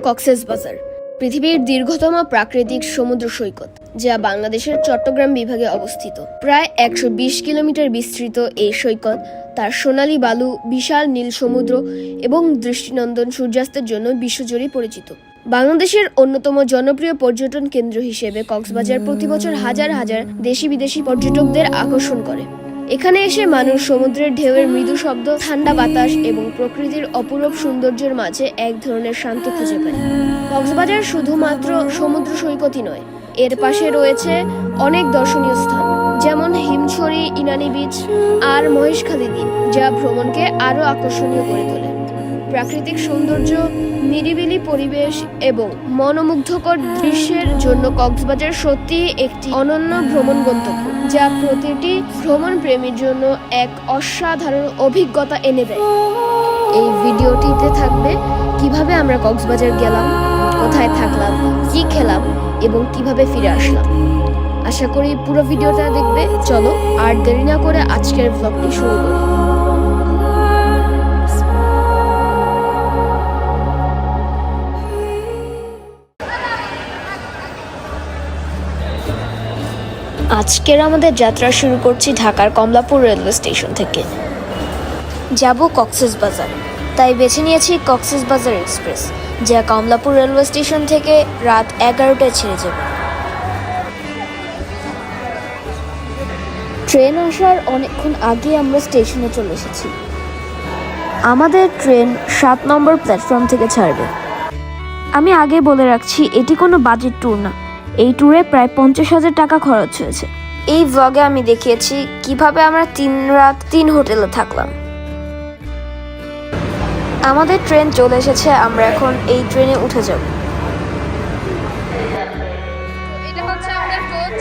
কক্সবাজার পৃথিবীর দীর্ঘতম প্রাকৃতিক সমুদ্র সৈকত, যা বাংলাদেশের চট্টগ্রাম বিভাগে অবস্থিত। প্রায় 120 কিলোমিটার বিস্তৃত এই সৈকত তার সোনালী বালু, বিশাল নীল সমুদ্র এবং দৃষ্টিনন্দন সূর্যাস্তের জন্য বিশ্বজুড়ে পরিচিত। বাংলাদেশের অন্যতম জনপ্রিয় পর্যটন কেন্দ্র হিসেবে কক্সবাজার প্রতি বছর হাজার হাজার দেশি বিদেশি পর্যটকদের আকর্ষণ করে। এখানে এসে মানুষ সমুদ্রের ঢেউয়ের মৃদু শব্দ, ঠান্ডা বাতাস এবং প্রকৃতির অপূরব সৌন্দর্যের মাঝে এক ধরনের শান্তি খুঁজে পায়। কক্সবাজার শুধুমাত্র সমুদ্র সৈকতই নয়, এর পাশে রয়েছে অনেক দর্শনীয় স্থান, যেমন হিমছড়ি, ইনানি বিচ আর মহেশখালী দ্বীপ, যা ভ্রমণকে আরও আকর্ষণীয় করে তোলে। প্রাকৃতিক সৌন্দর্য, নিরিবিলি পরিবেশ এবং মনোমুগ্ধকর দৃশ্যের জন্য কক্সবাজার সত্যিই একটি অনন্য ভ্রমণ গন্তব্য, যা প্রতিটি ভ্রমণ প্রেমীর জন্য এক অসাধারণ অভিজ্ঞতা এনে দেয়। এই ভিডিওটিতে থাকবে কিভাবে আমরা কক্সবাজার গেলাম, কোথায় থাকলাম, কি খেলাম এবং কিভাবে ফিরে আসলাম। আশা করি পুরো ভিডিওটা দেখবে। চলো আর দেরি না করে আজকের ব্লগটি শুরু করি। আজকের আমাদের যাত্রা শুরু করছি ঢাকার কমলাপুর রেলওয়ে স্টেশন থেকে। যাব কক্সবাজার, তাই বেছে নিয়েছি কক্সবাজার এক্সপ্রেস, যা কমলাপুর রেলওয়ে স্টেশন থেকে রাত 11টায় ছেড়ে যাবে। ট্রেন আসার অনেকক্ষণ আগে আমরা স্টেশনে চলে এসেছি। আমাদের ট্রেন 7 নম্বর প্ল্যাটফর্ম থেকে ছাড়বে। আমি আগে বলে রাখছি, এটি কোনো বাজেট ট্যুর না। এই ট্যুরে প্রায় 50,000 টাকা খরচ হয়েছে। এই ব্লগে আমি দেখিয়েছি কিভাবে আমরা 3 রাত 3 হোটেলে থাকলাম। আমাদের ট্রেন চলে এসেছে, আমরা এখন এই ট্রেনে উঠে যাব। এটা হচ্ছে আমাদের কোচ।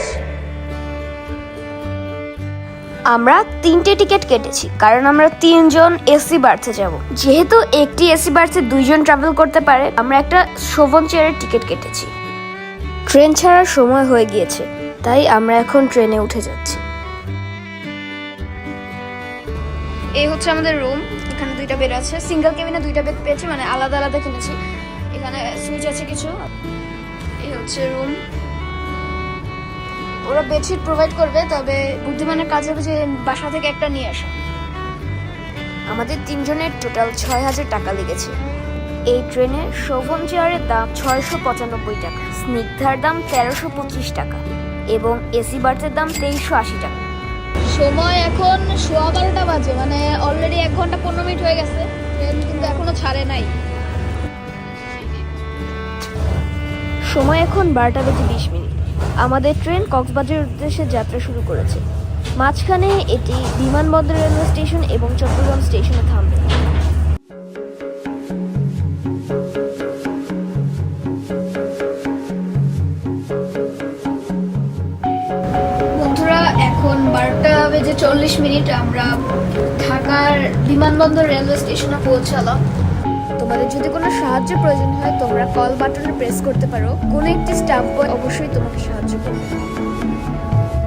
আমরা 3টে টিকিট কেটেছি, কারণ আমরা 3 জন এসি বার্থে যাব। যেহেতু একটি এসি বার্থে 2 জন ট্রাভেল করতে পারে, আমরা একটা শোভন চেয়ারের টিকিট কেটেছি। ট্রেন ছাড়ার সময় হয়ে গিয়েছে, তাই আমরা এখন ট্রেনে উঠে যাচ্ছি। এই হচ্ছে আমাদের রুম। এখানে 2টা বেড আছে। সিঙ্গেল কেবিনে 2টা বেড পেয়েছি, মানে আলাদা আলাদা কিনেছি। এখানে সুইচ আছে কিছু। এই হচ্ছে রুম। ওরা বেডশিট প্রোভাইড করবে, তবে বুদ্ধিমানের কাজ হবে যে বাসা থেকে একটা নিয়ে আসা। আমাদের 3 জনের টোটাল 6,000 টাকা লেগেছে। এই ট্রেনের শোভন চেয়ারের দাম 695 টাকা, স্নিগ্ধার দাম 1325 টাকা এবং এসি বার্থের দাম 2380 টাকা। সময় এখন 12:15 বাজে, মানে অলরেডি 1 ঘন্টা 15 মিনিট হয়ে গেছে। ট্রেন কিন্তু এখনো ছাড়ে নাই। সময় এখন 12:20। আমাদের ট্রেন কক্সবাজারের উদ্দেশ্যে যাত্রা শুরু করেছে। মাঝখানে এটি বিমানবন্দর রেলওয়ে স্টেশন এবং চট্টগ্রাম স্টেশনে থামবে। বন্ধুরা, এখন 12:40। আমরা ঢাকার বিমানবন্দর রেলওয়ে স্টেশনে পৌঁছালাম। তোমাদের যদি কোনো সাহায্য প্রয়োজন হয়, তোমরা কল বাটনে প্রেস করতে পারো। কোনো একটি স্টাফ বয় অবশ্যই তোমাকে সাহায্য করবে।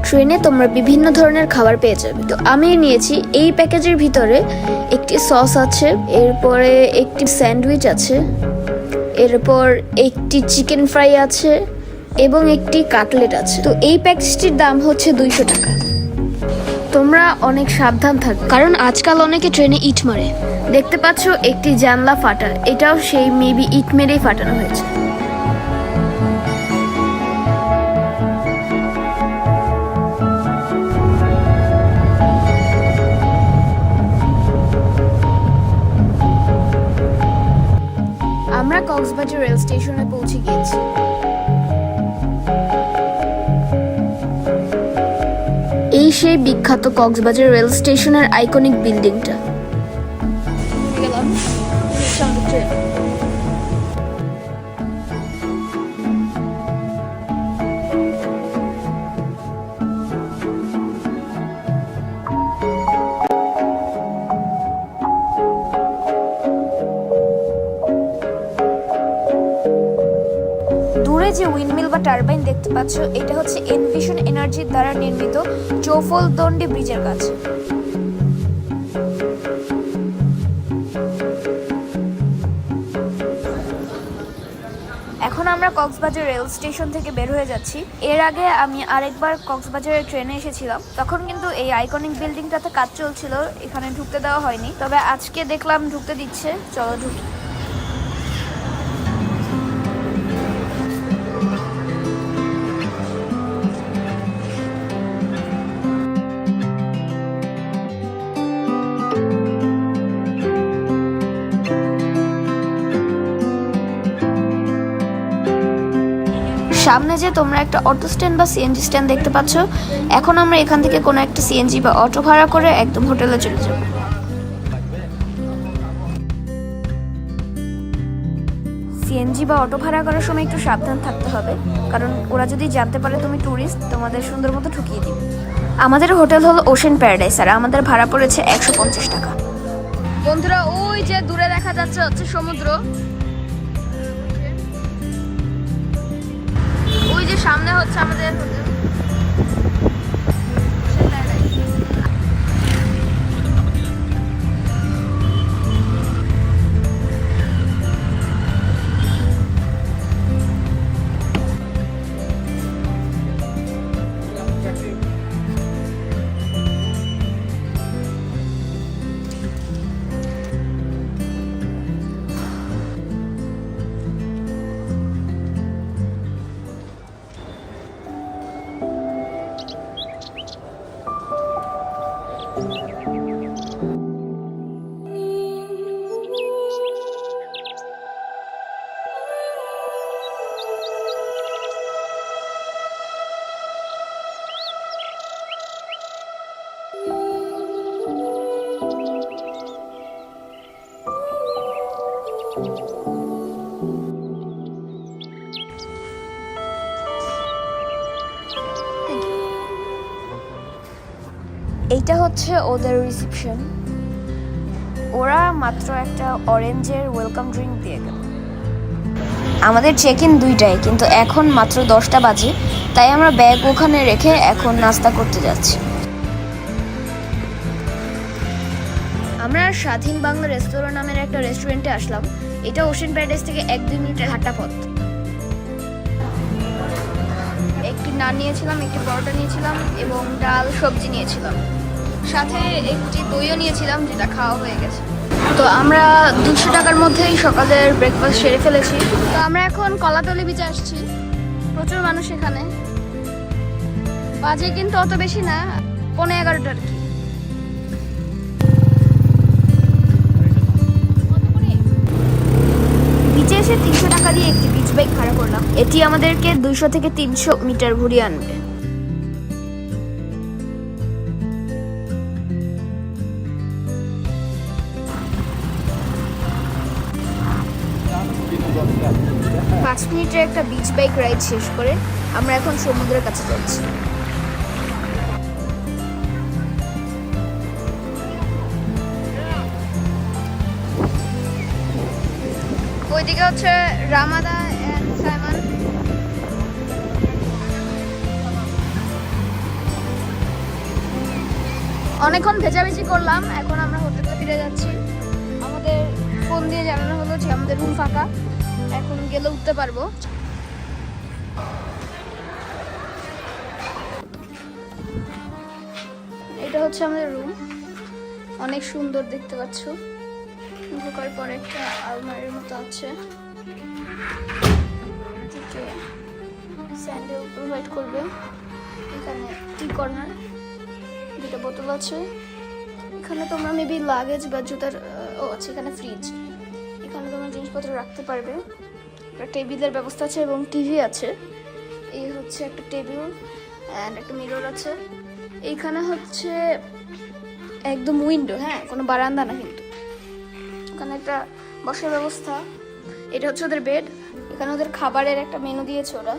ট্রেনে তোমরা বিভিন্ন ধরনের খাবার পেয়ে যাবে। তো আমি নিয়েছি এই প্যাকেজের ভিতরে একটি সস আছে, এরপরে একটি স্যান্ডউইচ আছে, এরপর একটি চিকেন ফ্রাই আছে এবং একটি কাটলেট আছে। তো এই প্যাকেজটির দাম হচ্ছে 200 টাকা। তোমরা অনেক সাবধান থাকবে, কারণ আজকাল অনেকে ট্রেনে ইট মারে। দেখতে পাচ্ছ একটি জানলা ফাটা, এটাও সেই মেবি ইট মেরেই ফাটানো হয়েছে। আমরা কক্সবাজার রেল স্টেশনে পৌঁছে গিয়েছি। এই সেই বিখ্যাত কক্সবাজার রেল স্টেশনের আইকনিক বিল্ডিংটা। গেলাম ট্রেন। দূরে যে উইন্ডমিল বা টারবাইন দেখতে পাচ্ছ, এটা হচ্ছে এনভিশন এনার্জির দ্বারা নির্মিত চৌফলদন্ডি ব্রিজের কাছে। এখন আমরা কক্সবাজার রেল স্টেশন থেকে বের হয়ে যাচ্ছি। এর আগে আমি আরেকবার কক্সবাজারের ট্রেনে এসেছিলাম, তখন কিন্তু এই আইকনিক বিল্ডিংটাতে কাজ চলছিল, এখানে ঢুকতে দেওয়া হয়নি। তবে আজকে দেখলাম ঢুকতে দিচ্ছে, চলো ঢুকি। সামনে যে তোমরা একটা অটো স্ট্যান্ড বা সিএনজি স্ট্যান্ড দেখতে পাচ্ছ, এখন আমরা এখান থেকে কোনো একটা সিএনজি বা অটো ভাড়া করে একদম হোটেলে চলে যাব। সিএনজি বা অটো ভাড়া করার সময় একটু সাবধান থাকতে হবে, কারণ ওরা যদি জানতে পারে তুমি ট্যুরিস্ট, তোমাদের সুন্দর মতো ঠকিয়ে দিবে। আমাদের হোটেল হলো ওশেন প্যারাডাইস, আর আমাদের ভাড়া পড়েছে 150 টাকা। বন্ধুরা, ওই যে দূরে দেখা যাচ্ছে হচ্ছে সমুদ্র, ওই যে সামনে হচ্ছে আমাদের হোটেল। এইটা হচ্ছে ওদের রিসেপশন। ওরা মাত্র একটা অরেঞ্জের ওয়েলকাম ড্রিঙ্ক দিয়ে গেল। আমাদের চেক ইন 2টায়, কিন্তু এখন মাত্র 10টা বাজে, তাই আমরা ব্যাগ ওখানে রেখে এখন নাস্তা করতে যাচ্ছি। আমরা স্বাধীন বাংলা রেস্তোরাঁ নামের একটা রেস্টুরেন্টে আসলাম। এটা ওশেন প্যারাডাইস থেকে 1-2 মিনিটের হাঁটা পথ। একটি নান নিয়েছিলাম, একটি পরোটা নিয়েছিলাম এবং ডাল সবজি নিয়েছিলাম, সাথে একটি দইও নিয়েছিলাম, যেটা খাওয়া হয়ে গেছে। তো আমরা 200 টাকার মধ্যেই সকালের ব্রেকফাস্ট সেরে ফেলেছি। তো আমরা এখন কলাতলি বিচে আসছি। প্রচুর মানুষ এখানে। বাজে কিন্তু অত বেশি না, 11:15 আর কি। বিচে এসে 300 টাকা দিয়ে একটি বিচ বাইক ভাড়া করলাম। এটি আমাদেরকে 200 থেকে 300 মিটার ঘুরিয়ে আনবে। পাঁচ মিনিটের একটা বিচ বাইক রাইড শেষ করে আমরা এখন সমুদ্রের কাছে যাচ্ছি। ওইদিকে হচ্ছে রামাদা এন্ড সাইমন। অনেকক্ষণ ভেজাভেজি করলাম, এখন আমরা হোটেলে ফিরে যাচ্ছি। আমাদের ফোন দিয়ে জানানো হলো যে আমাদের রুম ফাঁকা, এখন গেলে উঠতে পারবো। এটা হচ্ছে আমাদের রুম, অনেক সুন্দর দেখতে পাচ্ছ। ঢোকার পর একটা আলমারির মতো আছে, স্যান্ডেল প্রোভাইড করবে। এখানে টি কর্নার, 2টা বোতল আছে। এখানে তোমরা মেবি লাগেজ বা জুতার আছে। এখানে ফ্রিজ, এখানে তোমরা জিনিসপত্র রাখতে পারবে। একটা টেবিলের ব্যবস্থা আছে এবং টিভি আছে। এই হচ্ছে একটা টেবিল অ্যান্ড একটা মিরর আছে। এইখানে হচ্ছে একদম উইন্ডো, হ্যাঁ, কোনো বারান্দা না, কিন্তু এখানে একটা বসার ব্যবস্থা। এটা হচ্ছে ওদের বেড। এখানে ওদের খাবারের একটা মেনু দিয়েছে ওরা।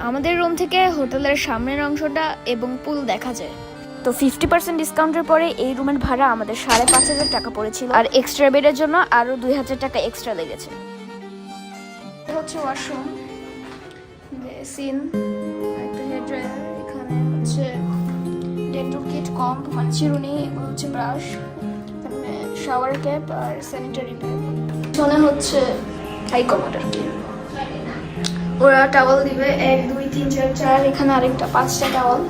আমাদের রুম থেকে হোটেলের সামনের অংশটা এবং পুল দেখা যায়। তো 50% ডিসকাউন্টের পরে এই রুমের ভাড়া আমাদের 5,500 টাকা পড়েছিল, আর এক্সট্রা বেডের জন্য আরো 2,000 টাকা এক্সট্রা লেগেছে। এটা হচ্ছে ওয়াশরুম, বেসিন, একটা হেয়ার ড্রায়ার। এখানে হচ্ছে ডেন্টাল কিট, কম্ব মানে চিরুনি, এগুলো হচ্ছে ব্রাশ, এখানে শাওয়ার ক্যাপ আর স্যানিটারি প্যাড। এখানে হচ্ছে হাই কমোড আর কি। ওরা টাওয়াল দিবে 1 2 3 4 4, এখানে আরেকটা 5টা টাওয়াল।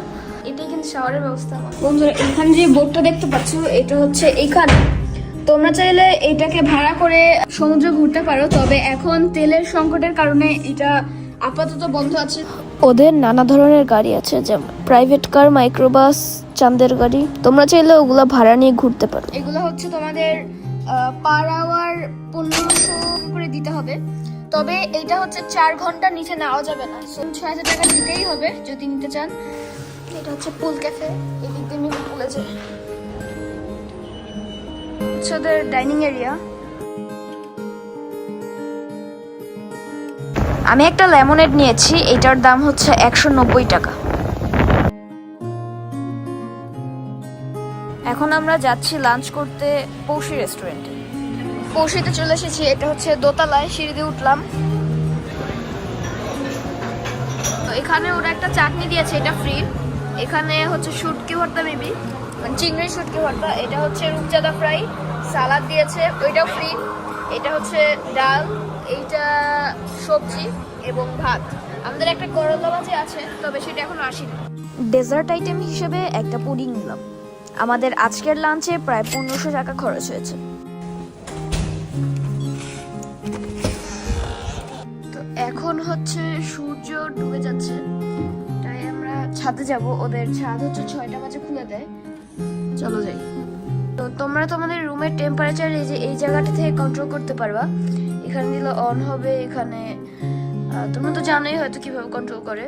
এটাই কিন্তু শাওয়ারের ব্যবস্থা। বন্ধুরা এখানে যে বোটটা দেখতে পাচ্ছ এটা হচ্ছে এখানে, তোমরা চাইলে এটাকে ভাড়া করে সমুদ্র ঘুরতে পারো, তবে এখন তেলের সংকটের কারণে এটা আপাতত বন্ধ আছে। ওদের নানা ধরনের গাড়ি আছে, যেমন প্রাইভেট কার, মাইক্রোবাস, চাঁদের গাড়ি। তোমরা চাইলে ওগুলা ভাড়া নিয়ে ঘুরতে পারো। এগুলো হচ্ছে তোমাদের পার আওয়ার 1500 করে দিতে হবে, তবে এটা হচ্ছে 4 ঘন্টার নিচে নেওয়া যাবে না, 6000 টাকা দিতেই হবে যদি নিতে চান। এটা হচ্ছে পুল ক্যাফে, এদিক দিয়ে মিমি পুলে যায়। হচ্ছে ওদের ডাইনিং এরিয়া। আমি একটা লেমনেড নিয়েছি, এটার দাম হচ্ছে 190 টাকা। এখন আমরা যাচ্ছি লাঞ্চ করতে পৌষি রেস্টুরেন্টে। পৌষিতে চলে এসেছি, এটা হচ্ছে দোতলায়, সিঁড়ি দিয়ে উঠলাম। তো এখানে ওরা একটা চাটনি দিয়েছে, এটা ফ্রি। এখানে হচ্ছে শুটকি ভর্তা, মেবি মানে চিংড়ি শুটকি ভর্তা। এটা হচ্ছে রূপচাঁদা ফ্রাই, সালাদ দিয়েছে, ওইটাও ফ্রি। এটা হচ্ছে ডাল, এইটা সবজি এবং ভাত। আমাদের একটা করলা ভাজি আছে, তবে সেটা এখন আসেনি। ডেজার্ট আইটেম হিসেবে একটা পুডিং নিলাম। আমাদের আজকের লাঞ্চে প্রায় 1500 টাকা খরচ হয়েছে। তো এখন হচ্ছে সূর্য ডুবে যাচ্ছে, তাই আমরা ছাদে যাব। ওদের ছাদ হচ্ছে 6টা বাজে খুলে দেয়। চলো যাই। তো তোমরা তোমাদের রুমের টেম্পারেচার এই জায়গাটা থেকে কন্ট্রোল করতে পারবা। এখানে দিলে অন হবে, এখানে তোমরা তো জানোই হয়তো কিভাবে কন্ট্রোল করে।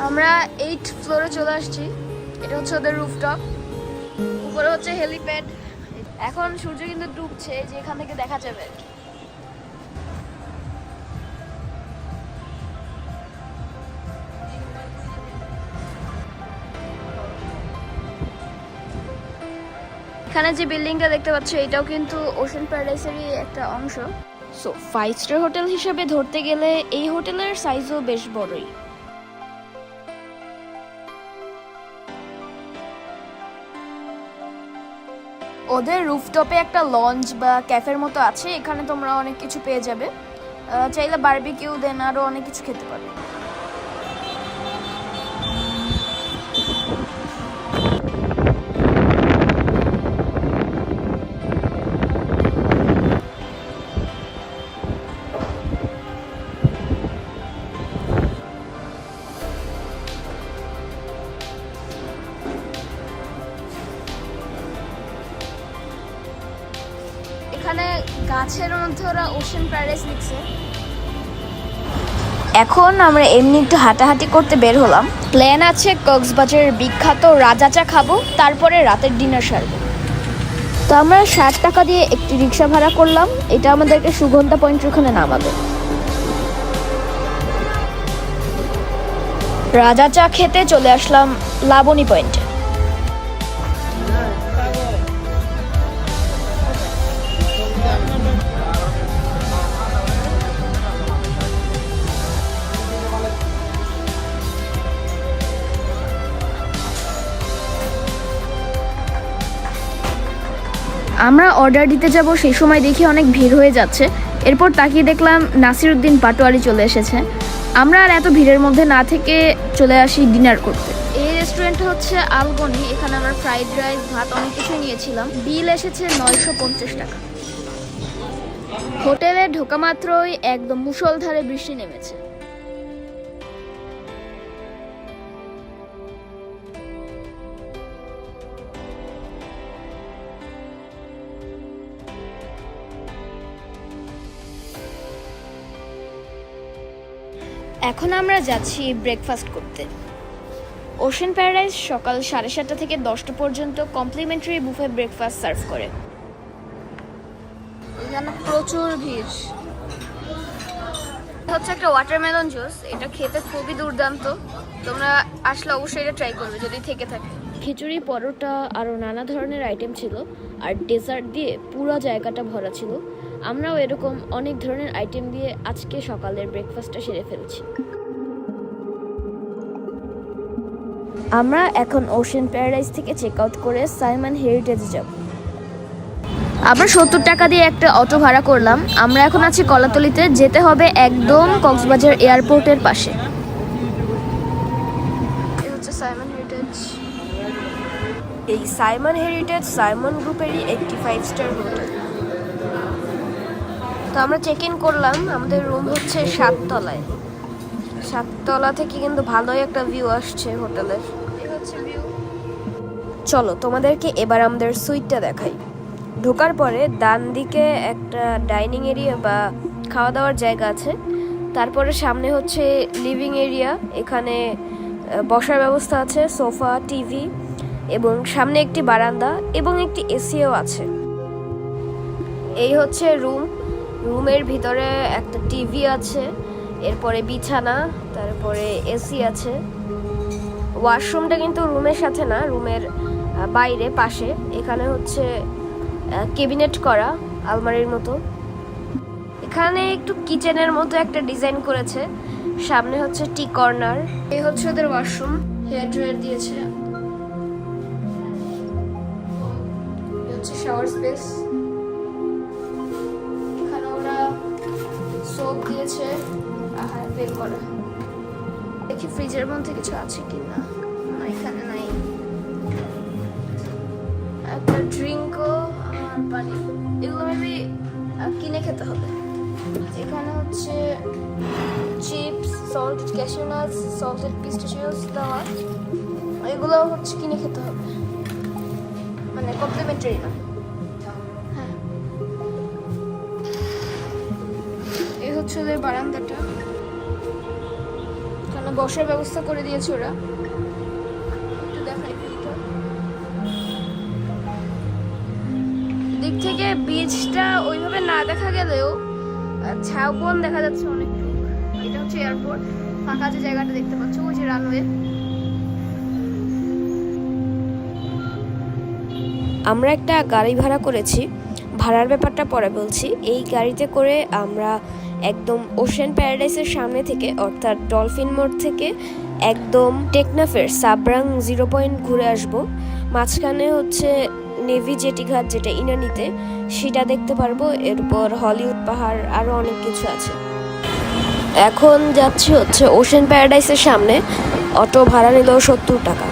আমরা 8th ফ্লোরে চলে আসছি। এটা হচ্ছে ওদের রুফটপ, উপরে হচ্ছে হেলিপ্যাড। এখন সূর্য কিন্তু ডুবছে, যে এখান থেকে দেখা যাবে আর কি। এখানে যে বিল্ডিংটা দেখতে পাচ্ছ এটাও কিন্তু ওশেন প্যারাডাইসেরই একটা অংশ। সো 5 স্টার হোটেল হিসেবে ধরতে গেলে এই হোটেলের সাইজও বেশ বড়ই। ওদের রুফটপে একটা লঞ্চ বা ক্যাফের মতো আছে, এখানে তোমরা অনেক কিছু পেয়ে যাবে। চাইলে বারবিকিউ দেন আরো অনেক কিছু খেতে পারবে। এখানে গাছের মধ্যে ওরা ওশেন প্যারাডাইস লিখছে। এখন আমরা এমনি একটু হাঁটাহাঁটি করতে বের হলাম। প্ল্যান আছে কক্সবাজারের বিখ্যাত রাজা চা খাবো, তারপরে রাতের ডিনার সারবো। তো আমরা 60 টাকা দিয়ে একটি রিক্সা ভাড়া করলাম, এটা আমাদেরকে সুগন্ধা পয়েন্টের ওখানে নামাবে। রাজা চা খেতে চলে আসলাম লাবণী পয়েন্টে। আমরা অর্ডার দিতে যাব, সেই সময় দেখি অনেক ভিড় হয়ে যাচ্ছে। এরপর তাকিয়ে দেখলাম নাসিরউদ্দিন পাটোয়ারি চলে এসেছে। আমরা আর এত ভিড়ের মধ্যে না থেকে চলে আসি ডিনার করতে। এই রেস্টুরেন্টটা হচ্ছে আলগনি। এখানে আমরা ফ্রাইড রাইস, ভাত অনেক কিছুই নিয়েছিলাম। বিল এসেছে 950 টাকা। হোটেলে ঢোকা মাত্রই একদম মুষলধারে বৃষ্টি নেমেছে। এখন আমরা যাচ্ছি ব্রেকফাস্ট করতে। ওশেন প্যারাডাইস সকাল 7:30 থেকে 10টা পর্যন্ত কমপ্লিমেন্টারি বুফে ব্রেকফাস্ট সার্ভ করে। এখানে প্রচুর ভিড়। হচ্ছে একটা ওয়াটারমেলন জুস, এটা খেতে খুবই দুর্দান্ত। তোমরা আসলে অবশ্যই এটা ট্রাই করবে যদি থেকে থাকে। খিচুড়ি, পরোটা আরও নানা ধরনের আইটেম ছিল, আর ডেজার্ট দিয়ে পুরো জায়গাটা ভরা ছিল। আমরাও এরকম অনেক ধরনের আইটেম দিয়ে আজকে সকালের ব্রেকফাস্টটা সেরে ফেলছি। আমরা এখন ওশেন প্যারাডাইস থেকে চেক আউট করে সাইমন হেরিটেজে যাব। আমরা 70 টাকা দিয়ে একটা অটো ভাড়া করলাম। আমরা এখন আছি কলাতলিতে, যেতে হবে একদম কক্সবাজার এয়ারপোর্টের পাশে। এই হচ্ছে সাইমন হেরিটেজ। এই সাইমন হেরিটেজ সাইমন গ্রুপেরই একটি 5 স্টার হোটেল। তো আমরা চেক ইন করলাম, আমাদের রুম হচ্ছে 7 তলায়। 7 তলা থেকে কিন্তু ভালোই একটা ভিউ আসছে হোটেলের। এই হচ্ছে ভিউ। চলো তোমাদেরকে এবার আমাদের সুইটটা দেখাই। ঢোকার পরে ডান দিকে একটা ডাইনিং এরিয়া বা খাওয়া দাওয়ার জায়গা আছে, তারপরে সামনে হচ্ছে লিভিং এরিয়া, এখানে বসার ব্যবস্থা আছে, সোফা, টিভি এবং সামনে একটি বারান্দা এবং একটি এসিও আছে। এই হচ্ছে রুম। রুমের ভিতরে একটা টিভি আছে, এরপরে বিছানা, তারপরে এসি আছে। ওয়াশরুমটা কিন্তু রুমের সাথে না, রুমের বাইরে পাশে। এখানে হচ্ছে ক্যাবিনেট করা আলমারির মতো। এখানে একটু কিচেনের মতো একটা ডিজাইন করেছে। সামনে হচ্ছে টি কর্নার। এই হচ্ছে ওদের ওয়াশরুম, হেয়ার ড্রায়ার দিয়েছে। এই হচ্ছে শাওয়ার স্পেস। এখানে ওরা সোপ দিয়েছে বের করা। দেখি ফ্রিজের মধ্যে কিছু আছে কিনা। না, এখানে নাই। একটা ড্রিঙ্কও আর পানি, এগুলো মেবি কিনে খেতে হবে। এখানে হচ্ছে chips, salted cashew nuts, salted pistachios দেওয়া, এগুলো হচ্ছে কিনে খেতে হবে, মানে কমপ্লিমেন্টারি না। হ্যাঁ, এই হচ্ছে ওদের বারান্দাটা। এখানে বসার ব্যবস্থা করে দিয়েছে ওরা। একটু দেখাই ভিউটা। দিক থেকে বীজটা ওইভাবে না দেখা গেলেও ঝাউবন দেখা যাচ্ছে অনেক। এটা হচ্ছে এয়ারপোর্ট। ফাঁকা যে জায়গাটা দেখতে পাচ্ছ, ওই যে রানওয়ে। আমরা একটা গাড়ি ভাড়া করেছি, ভাড়ার ব্যাপারটা পরে বলছি। এই গাড়িতে করে আমরা একদম ওশেন প্যারাডাইসের সামনে থেকে, অর্থাৎ ডলফিন মোড় থেকে একদম টেকনাফের সাবরাং 0 পয়েন্ট ঘুরে আসব। মাঝখানে হচ্ছে নেভি জেটি ঘাট, যেটা ইনানিতে, সেটা দেখতে পারবো। এরপর হলিউড পাহাড়, আরও অনেক কিছু আছে। এখন যাচ্ছি হচ্ছে ওশেন প্যারাডাইসের সামনে। অটো ভাড়া নিল 70 টাকা।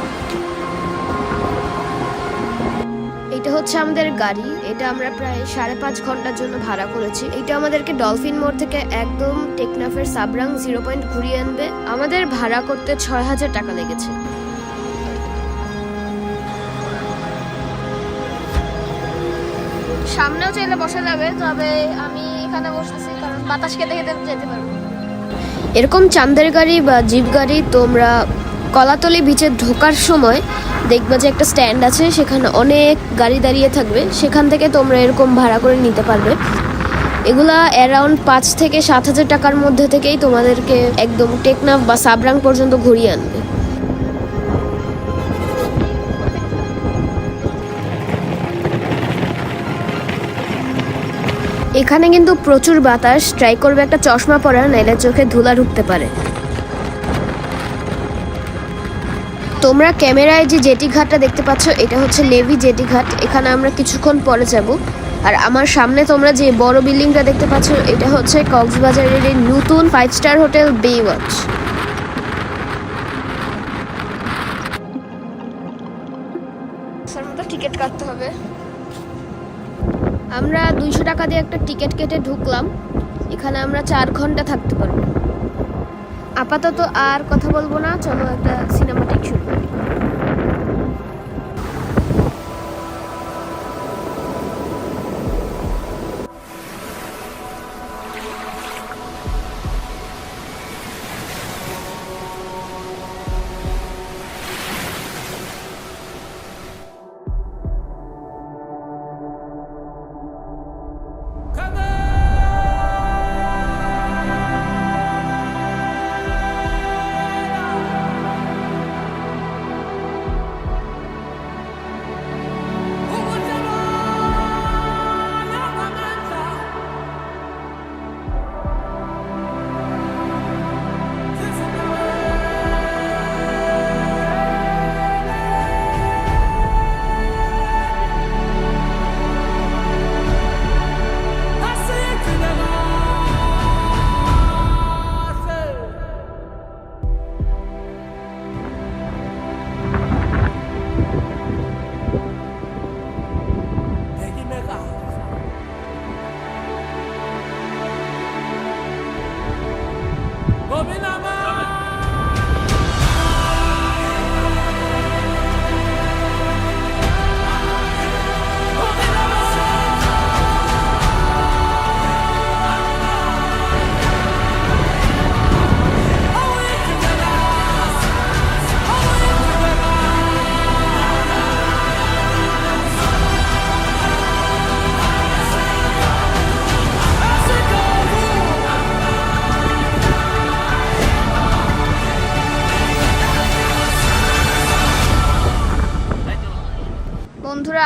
এটা হচ্ছে আমাদের গাড়ি। এটা আমরা প্রায় 5.5 ঘন্টার জন্য ভাড়া করেছি। এটা আমাদেরকে ডলফিন মোড় থেকে একদম টেকনাফের সাবরাং 0 পয়েন্ট ঘুরিয়ে আনবে। আমাদের ভাড়া করতে 6000 টাকা লেগেছে। সামনেও চাইলে বসা যাবে, তবে আমি এখানে বসতেছি কারণ বাতাস খেতে খেতে যেতে পারবো। এরকম চান্দের গাড়ি বা জিপ গাড়ি তোমরা কলাতলি বিচে ঢোকার সময় দেখবা যে একটা স্ট্যান্ড আছে, সেখানে অনেক গাড়ি দাঁড়িয়ে থাকবে। সেখান থেকে তোমরা এরকম ভাড়া করে নিতে পারবে। এগুলা অ্যারাউন্ড 5 থেকে 7000 টাকার মধ্যে থেকেই তোমাদেরকে একদম টেকনাফ বা সাবরাং পর্যন্ত ঘুরিয়ে আনবে। এখানে কিন্তু প্রচুর বাতাস, ট্রাই করবে একটা চশমা পরা, নাইলে চোখে ধুলা ঢুকতে পারে। তোমরা ক্যামেরায় যে জেটি ঘাটটা দেখতে পাচ্ছ, এটা হচ্ছে নেভি জেটি ঘাট। এখানে আমরা কিছুক্ষণ পরে যাব। আর আমার সামনে তোমরা যে বড় বিল্ডিংটা দেখতে পাচ্ছ, এটা হচ্ছে কক্সবাজারের এই নতুন 5 স্টার হোটেল বে ওয়াচ। টিকিট কাটতে হবে। আমরা 200 টাকা দিয়ে একটা টিকিট কেটে ঢুকলাম। এখানে আমরা 4 ঘন্টা থাকতে পারবো। আপাতত আর কথা বলবো না, চলো একটা সিনেমাটিক শুরু করি।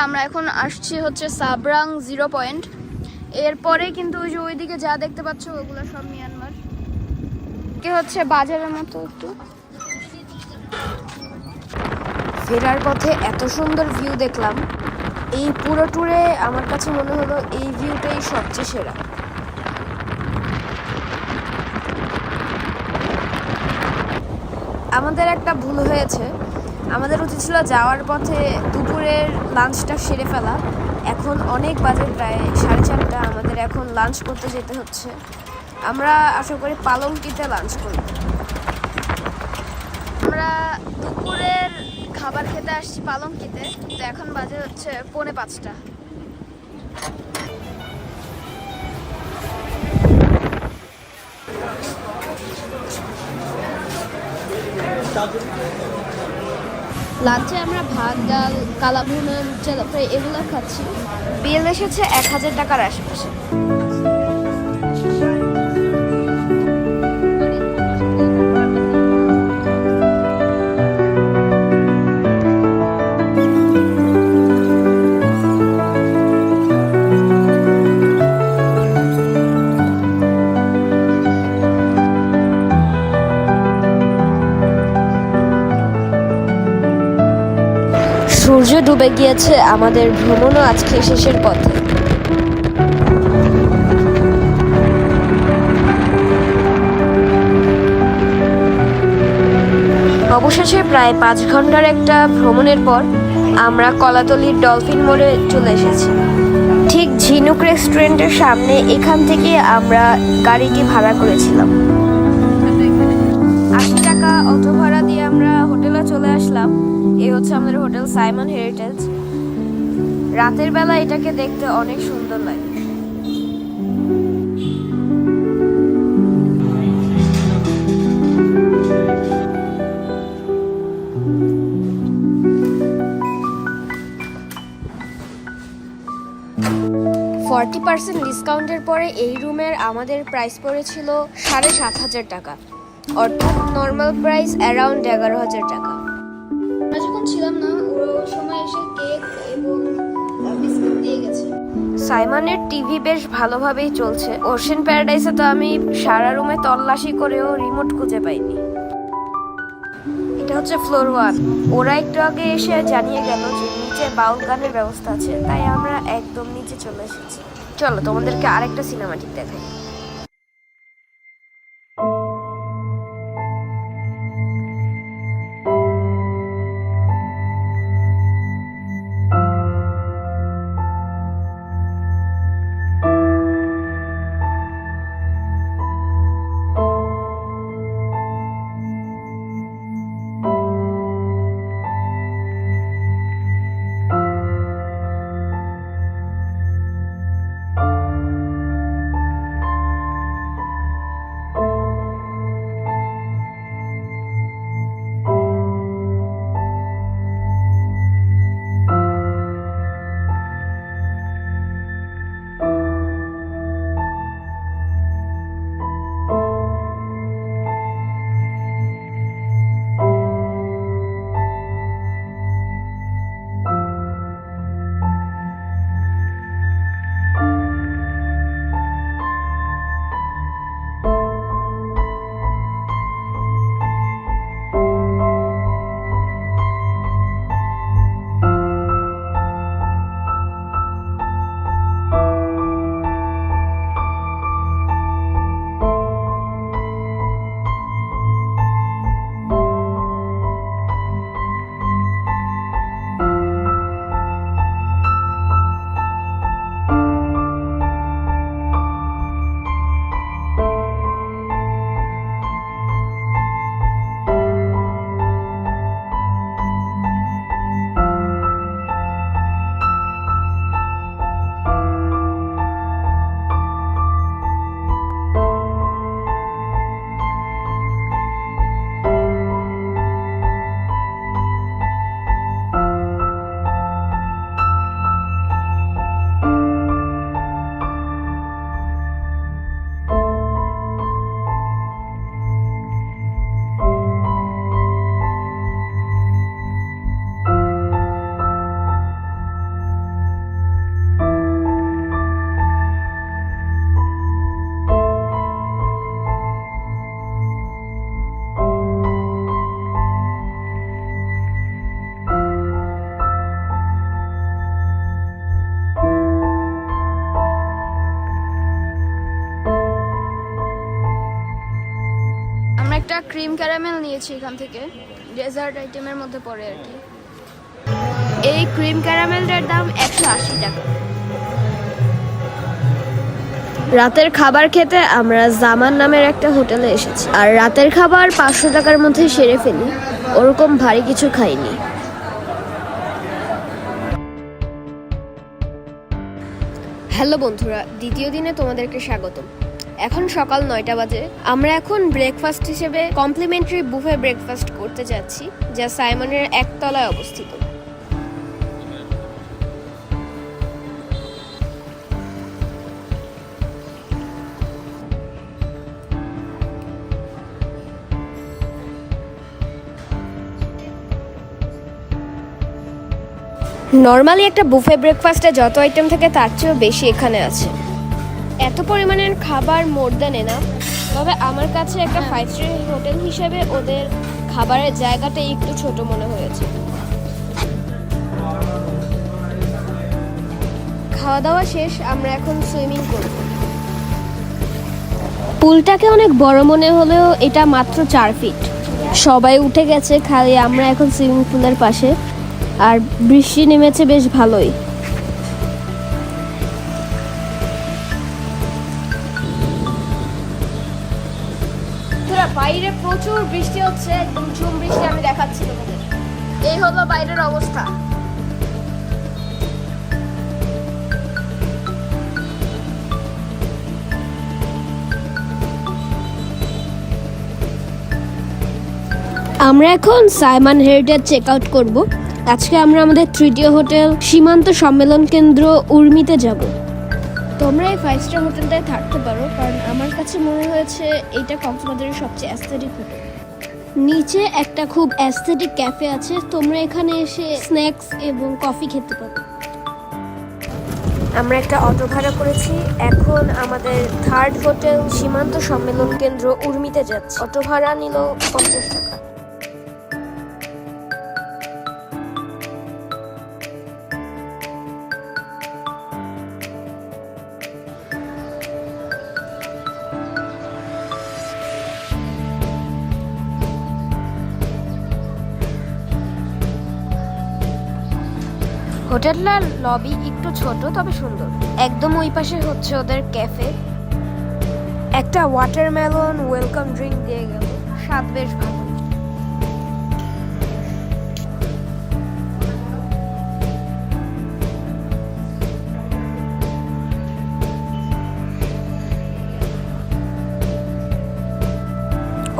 আমরা এখন আসছি হচ্ছে সাবরাং 0 পয়েন্ট। এরপরে কিন্তু ওই যে ওইদিকে যা দেখতে পাচ্ছ ওগুলো সব মিয়ানমার। কি হচ্ছে বাজারের মতো একটু। ফেরার পথে এত সুন্দর ভিউ দেখলাম, এই পুরো ট্যুরে আমার কাছে মনে হলো এই ভিউটাই সবচেয়ে সেরা। আমাদের একটা ভুল হয়েছে, আমাদের উচিত ছিল যাওয়ার পথে দুপুরের লাঞ্চটা সেরে ফেলা। এখন অনেক বাজে, প্রায় 4:30, আমাদের এখন লাঞ্চ করতে যেতে হচ্ছে। আমরা আশা করি পালংটিতে লাঞ্চ করব। আমরা দুপুরের খাবার খেতে আসছি পালংকিতে, তো এখন বাজে হচ্ছে 4:45। লাঞ্চে আমরা ভাত, ডাল, কালাভুনা, লুচা ফ্রাই এগুলো খাচ্ছি। বিল এসেছে 1000 টাকার আশেপাশে। সূর্য ডুবে গিয়েছে, আমাদের ভ্রমণও আজকে শেষের পথে। অবশেষে প্রায় 5 ঘন্টার একটা ভ্রমণের পর আমরা কলাতলির ডলফিন মোড়ে চলে এসেছি। ঠিক ঝিনুক রেস্টুরেন্টের সামনে, এখান থেকে আমরা গাড়িটি ভাড়া করেছিলাম। 80 টাকা অটো ভাড়া দিয়ে আমরা হোটেলে চলে আসলাম। এই হচ্ছে আমাদের হোটেল সাইমন হেরিটেজ। রাতের বেলা এটাকে দেখতে অনেক সুন্দর লাগে। ডিসকাউন্টের পরে এই রুমের আমাদের প্রাইস পড়েছিল 7500 টাকা, অর্থাৎ নর্মাল প্রাইস অ্যারাউন্ড 11,000 টাকা। আমরা যখন ছিলাম না ওই সময় এসে কেক এবং বিস্কুট দিয়ে গেছে। সাইমনের টিভি বেশ ভালোভাবেই চলছে। ওশেন প্যারাডাইসে তো আমি সারা রুমে তল্লাশি করেও রিমোট খুঁজে পাইনি। এটা হচ্ছে ফ্লোর 1। ওরা একটু আগে এসে জানিয়ে গেল যে নিচে বাউল গানের ব্যবস্থা আছে, তাই আমরা একদম নিচে চলে এসেছি। চলো তোমাদেরকে আরেকটা সিনেমাটিক দেখাই। ক্যারামেল নিয়েছি এখান থেকে, ডেজার্ট আইটেমের মধ্যে পড়ে আর কি। এই ক্রিম ক্যারামেলটার দাম 180 টাকা। রাতের খাবার খেতে আমরা জামান নামের একটা হোটেলে এসেছি, আর রাতের খাবার 500 টাকার মধ্যে সেরে ফেলি, ওরকম ভারী কিছু খাইনি। হ্যালো বন্ধুরা, দ্বিতীয় দিনে তোমাদেরকে স্বাগতম। এখন সকাল 9টা বাজে। আমরা এখন ব্রেকফাস্ট হিসেবে কমপ্লিমেন্টারি বুফে ব্রেকফাস্ট করতে যাচ্ছি, যা সাইমনের একতলায় অবস্থিত। নর্মালি একটা বুফে ব্রেকফাস্টে যত আইটেম থাকে তার চেয়েও বেশি এখানে আছে। এত পরিমাণের খাবার মোর দ্যান এনাফ। তবে আমার কাছে একটা 5 স্টার হোটেল হিসেবে ওদের খাবারের জায়গাটা একটু ছোট মনে হয়েছে। খাওয়া দাওয়া শেষ, আমরা এখন সুইমিং করব। পুলটাকে অনেক বড় মনে হলেও এটা মাত্র 4 ফিট। সবাই উঠে গেছে, খালি আমরা এখন সুইমিং পুলের পাশে। আর বৃষ্টি নেমেছে বেশ ভালোই। বাইরে প্রচুর বৃষ্টি হচ্ছে, একদম ঝুম বৃষ্টি। আমি দেখাচ্ছি তোমাদের, এই হলো বাইরের অবস্থা। আমরা এখন সাইমন হেরিটেজ চেক আউট করব। আজকে আমরা আমাদের তৃতীয় হোটেল সীমান্ত সম্মেলন কেন্দ্র উর্মিতে যাব। তোমরা এই 5 স্টার হোটেলটায় থাকতে পারো, কারণ আমার কাছে মনে হয়েছে এইটা কক্সবাজারের সবচেয়ে অ্যাস্থেটিক হোটেল। নিচে একটা খুব অ্যাস্থেটিক ক্যাফে আছে, তোমরা এখানে এসে স্ন্যাক্স এবং কফি খেতে পারো। আমরা একটা অটো ভাড়া করেছি, এখন আমাদের থার্ড হোটেল সীমান্ত সম্মেলন কেন্দ্র উর্মিতে যাচ্ছি। অটো ভাড়া নিল 50 টাকা। হোটেলটার লবি একটু ছোট তবে সুন্দর। একদম ওই পাশে হচ্ছে ওদের ক্যাফে। একটা ওয়াটারমেলন ওয়েলকাম ড্রিঙ্ক দিয়ে গেল, স্বাদ বেশ ভালো।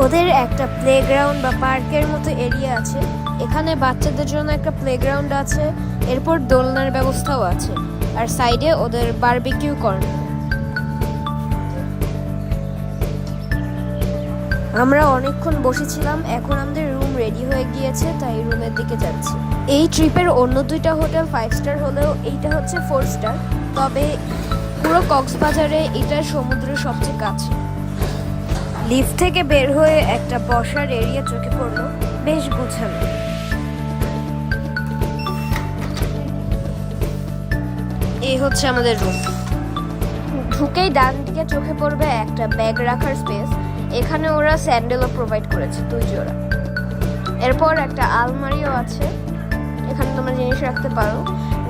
ওদের একটা প্লেগ্রাউন্ড বা পার্কের মতো এরিয়া আছে, এখানে বাচ্চাদের জন্য একটা প্লেগ্রাউন্ড আছে, এরপর দোলনার ব্যবস্থাও আছে, আর সাইডে ওদের বারবিকিউ কর্নার। আমরা অনেকক্ষণ বসেছিলাম, এখন আমাদের রুম রেডি হয়ে গিয়েছে, তাই রুমের দিকে যাচ্ছি। এই ট্রিপের অন্য 2টা হোটেল 5 স্টার হলেও এইটা হচ্ছে 4 স্টার। তবে পুরো কক্সবাজারে এটা সমুদ্রের সবচেয়ে কাছে। লিফট থেকে বের হয়ে একটা বসার এরিয়া চোখে পড়লো, বেশ গোছানো। এই হচ্ছে আমাদের রুম। ঢুকেই ডান দিকে চোখে পড়বে একটা ব্যাগ রাখার স্পেস। এখানে ওরা স্যান্ডেলও প্রোভাইড করেছে 2 জোড়া। এরপর একটা আলমারিও আছে, এখানে তোমরা জিনিস রাখতে পারো।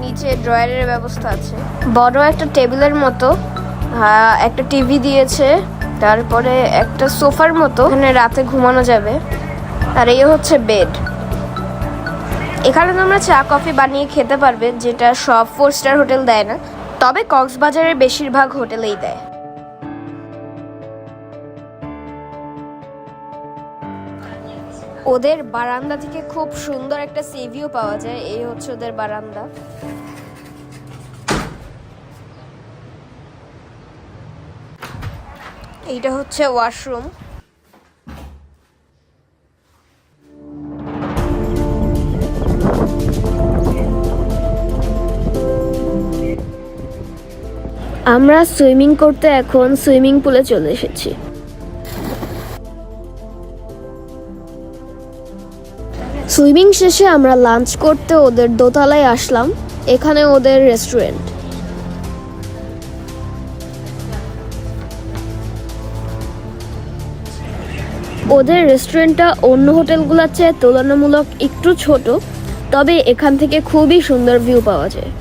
নিচে ড্রয়ারের ব্যবস্থা আছে। বড় একটা টেবিলের মতো একটা টিভি দিয়েছে, তারপরে একটা সোফার মতো, এখানে রাতে ঘুমানো যাবে। আর এই হচ্ছে বেড। এখানে তোমরা চা কফি বানিয়ে খেতে পারবে, যেটা সব 4 স্টার হোটেল দেয় না, তবে কক্সবাজারের বেশিরভাগ হোটেলেই দেয়। ওদের বারান্দা থেকে খুব সুন্দর একটা সি ভিউ পাওয়া যায়। এই হচ্ছে ওদের বারান্দা। এইটা হচ্ছে ওয়াশরুম। আমরা সুইমিং করতে এখন সুইমিং পুলে চলে এসেছি। সুইমিং শেষে আমরা লাঞ্চ করতে ওদের দোতলায় আসলাম, এখানে ওদের রেস্টুরেন্ট। ওদের রেস্টুরেন্টটা অন্য হোটেলগুলোর চেয়ে তুলনামূলক একটু ছোট, তবে এখান থেকে খুবই সুন্দর ভিউ পাওয়া যায়।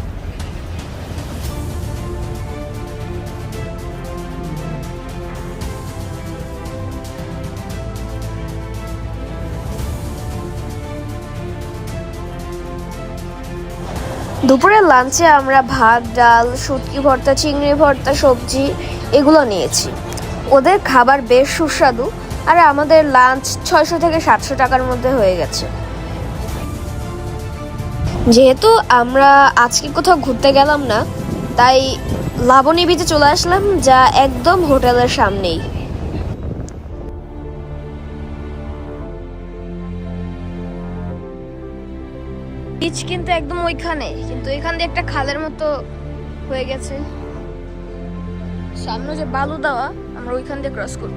দুপুরের লাঞ্চে আমরা ভাত, ডাল, শুটকি ভর্তা, চিংড়ি ভর্তা, সবজি এগুলো নিয়েছি। ওদের খাবার বেশ সুস্বাদু, আর আমাদের লাঞ্চ 600 থেকে 700 টাকার মধ্যে হয়ে গেছে। যেহেতু আমরা আজকে কোথাও ঘুরতে গেলাম না, তাই লাবণী বিচে চলে আসলাম, যা একদম হোটেলের সামনেই। বিচ কিন্তু একদম ওইখানে, কিন্তু এখান দিয়ে একটা খালের মতো হয়ে গেছে। সামনে যে বালু দেওয়া, আমরা ওইখান দিয়ে ক্রস করব।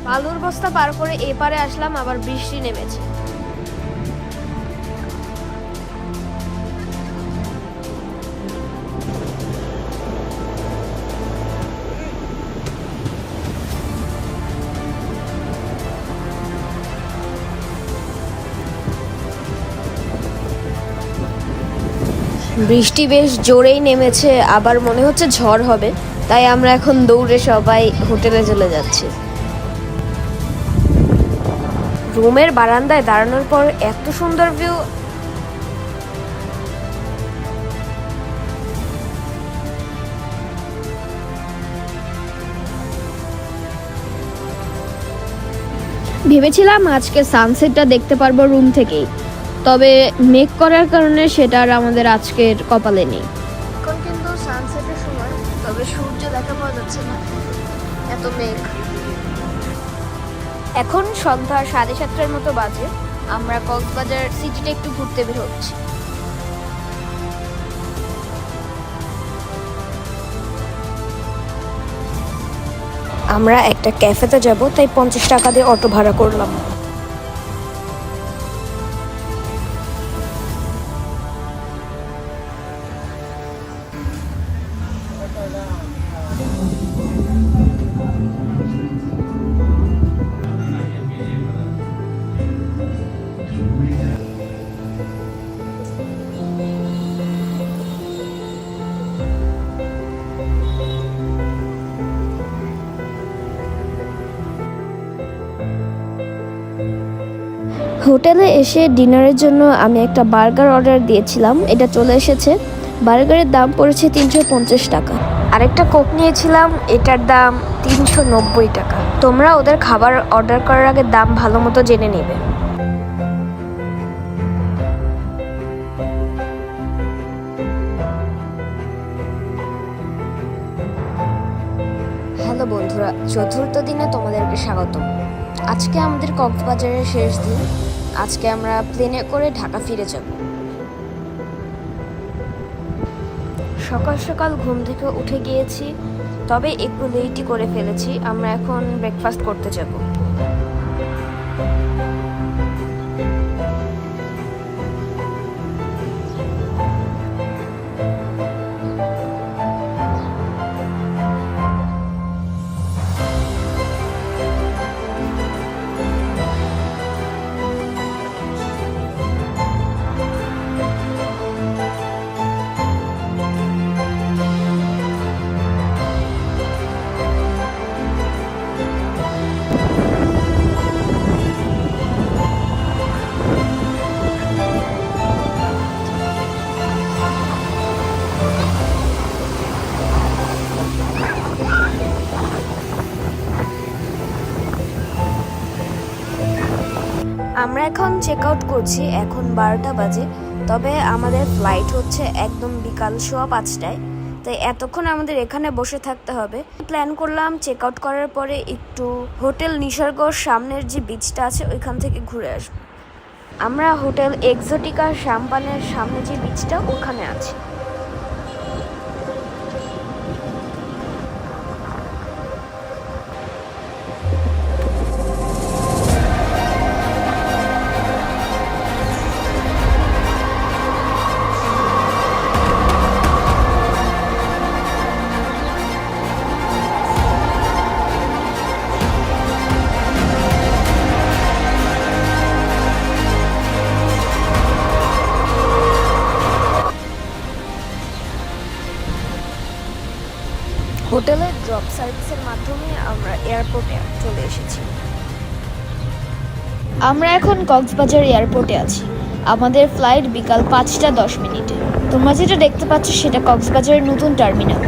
বালুর বস্তা পার করে এপারে আসলাম, আবার বৃষ্টি নেমেছে। বৃষ্টি বেশ জোরেই নেমেছে, আবার মনে হচ্ছে ঝড় হবে, তাই আমরা এখন দৌড়ে সবাই হোটেলে চলে যাচ্ছি। রুমের বারান্দায় দাঁড়ানোর পর এত সুন্দর ভিউ। ভেবেছিলাম আজকে সানসেটটা দেখতে পারবো রুম থেকেই, তবে মেঘ করার কারণে সেটা আর আমাদের আজকের কপালে নেই। এখন কিন্তু সানসেটের সময়, তবে সূর্য দেখা পাওয়া যাচ্ছে না, এত মেঘ। এখন সন্ধ্যা 7:30টার মতো বাজে। আমরা কক্সবাজার সিটিটা একটু ঘুরতে বের হচ্ছি। আমরা একটা ক্যাফেতে যাব, তাই 50 টাকা দিয়ে অটো ভাড়া করলাম। হোটেলে এসে ডিনারের জন্য আমি একটা বার্গার অর্ডার দিয়েছিলাম, এটা চলে এসেছে। বার্গারের দাম পড়েছে 350 টাকা। আরেকটা কোক নিয়েছিলাম, এটার দাম 390 টাকা। তোমরা ওদের খাবার অর্ডার করার আগে দাম ভালো মতো জেনে নেবে। হ্যালো বন্ধুরা, চতুর্থ দিনে তোমাদেরকে স্বাগতম। আজকে আমাদের কক্সবাজারের শেষ দিন। আজকে আমরা প্লেনে করে ঢাকা ফিরে যাব। সকাল সকাল ঘুম থেকে উঠে গিয়েছি, তবে একটু লেটই করে ফেলেছি। আমরা এখন ব্রেকফাস্ট করতে যাব। আমরা এখন চেক আউট করছি, এখন 12টা বাজে। তবে আমাদের ফ্লাইট হচ্ছে একদম বিকাল 5:15টায়, তাই এতক্ষণ আমাদের এখানে বসে থাকতে হবে। প্ল্যান করলাম চেক আউট করার পরে একটু হোটেল নিসর্গর সামনের যে বিচটা আছে ওইখান থেকে ঘুরে আসবো। আমরা হোটেল এক্সোটিকা সাম্পানের সামনে যে বিচটা ওখানে আছি। সার্ভিসের মাধ্যমে আমরা এয়ারপোর্টে চলে এসেছি। আমরা এখন কক্সবাজার এয়ারপোর্টে আছি। আমাদের ফ্লাইট বিকাল 5:10 তোমরা যেটা দেখতে পাচ্ছ সেটা কক্সবাজারের নতুন টার্মিনাল।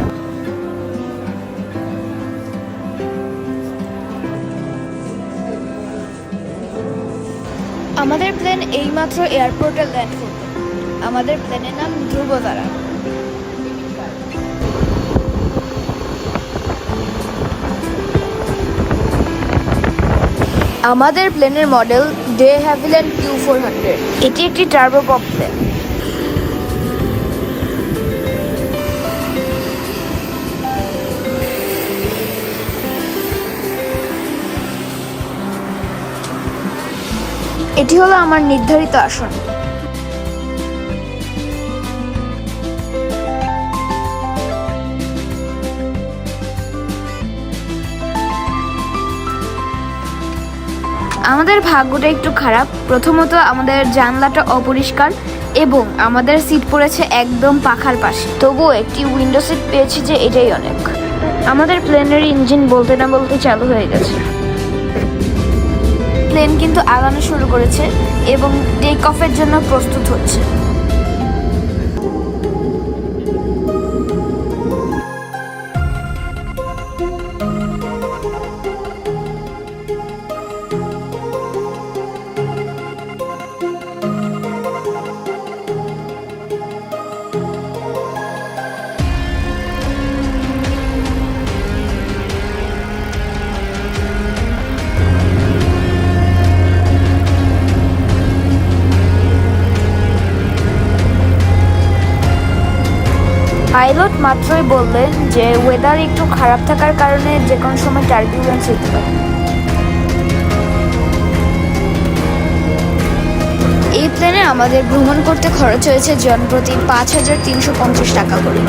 আমাদের প্লেন এইমাত্র এয়ারপোর্টে ল্যান্ড করবে। আমাদের প্লেনের নাম ধ্রুবতারা। আমাদের প্লেনের মডেল ডে হ্যাভিল্যান্ড Q400। এটি একটি টার্বোপ্রপ প্লেন। এটি হলো আমার নির্ধারিত আসন। আমাদের ভাগ্যটা একটু খারাপ। প্রথমত আমাদের জানলাটা অপরিষ্কার এবং আমাদের সিট পড়েছে একদম পাখার পাশে। তবুও একটি উইন্ডো সিট পেয়েছি, যে এটাই অনেক। আমাদের প্লেনের ইঞ্জিন বলতে না বলতে চালু হয়ে গেছে। প্লেন কিন্তু আগানো শুরু করেছে এবং টেক অফের জন্য প্রস্তুত হচ্ছে। পাইলট মাত্রই বললেন যে ওয়েদার একটু খারাপ থাকার কারণে যে কোনো সময় টার্বিউলেন্স হতে পারে। এই প্লেনে আমাদের ভ্রমণ করতে খরচ হয়েছে জনপ্রতি 5,350 টাকা করে।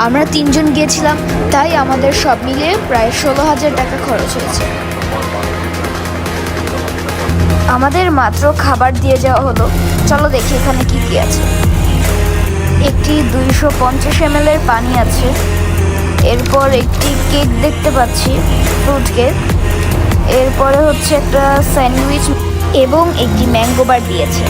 আমরা 3 জন গিয়েছিলাম, তাই আমাদের সব মিলিয়ে প্রায় 16,000 টাকা খরচ হয়েছে। আমাদের মাত্র খাবার দিয়ে যাওয়া হলো। চলো দেখি এখানে কি কি আছে। একটি 250 ml এর পানি আছে। এরপর একটি কেক দেখতে পাচ্ছি, ফ্রুট কেক। এরপরে হচ্ছে একটা স্যান্ডউইচ এবং একটি ম্যাঙ্গো বার দিয়েছে।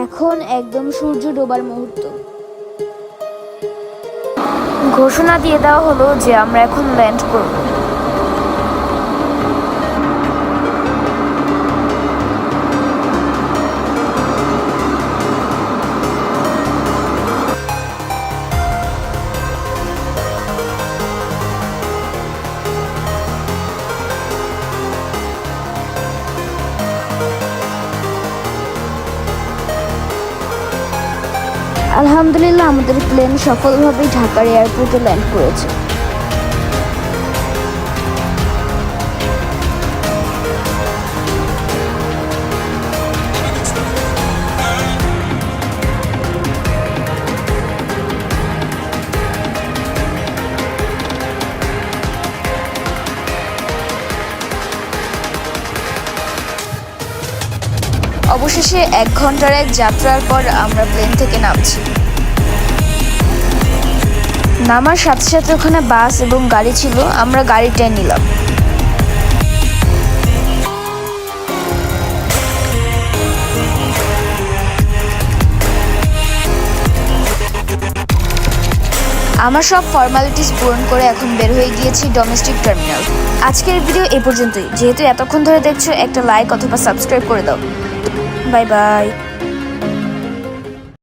এখন একদম সূর্য ডোবার মুহূর্ত। ঘোষণা দিয়ে দেওয়া হলো যে আমরা এখন ল্যান্ড করব। আলহামদুলিল্লাহ আমাদের প্লেন সফলভাবে ঢাকার এয়ারপোর্টে ল্যান্ড করেছে। অবশেষে 1 ঘন্টার এক যাত্রার পর আমরা প্লেন থেকে নামছি। নামার সাথে সাথে ওখানে বাস এবং গাড়ি ছিল, আমরা গাড়িটাই নিলাম। আমার সব ফর্মালিটিস পূরণ করে এখন বের হয়ে গিয়েছি ডোমেস্টিক টার্মিনাল। আজকের ভিডিও এই পর্যন্তই। যেহেতু এতক্ষণ ধরে দেখছো, একটা লাইক অথবা সাবস্ক্রাইব করে দাও। Bye bye.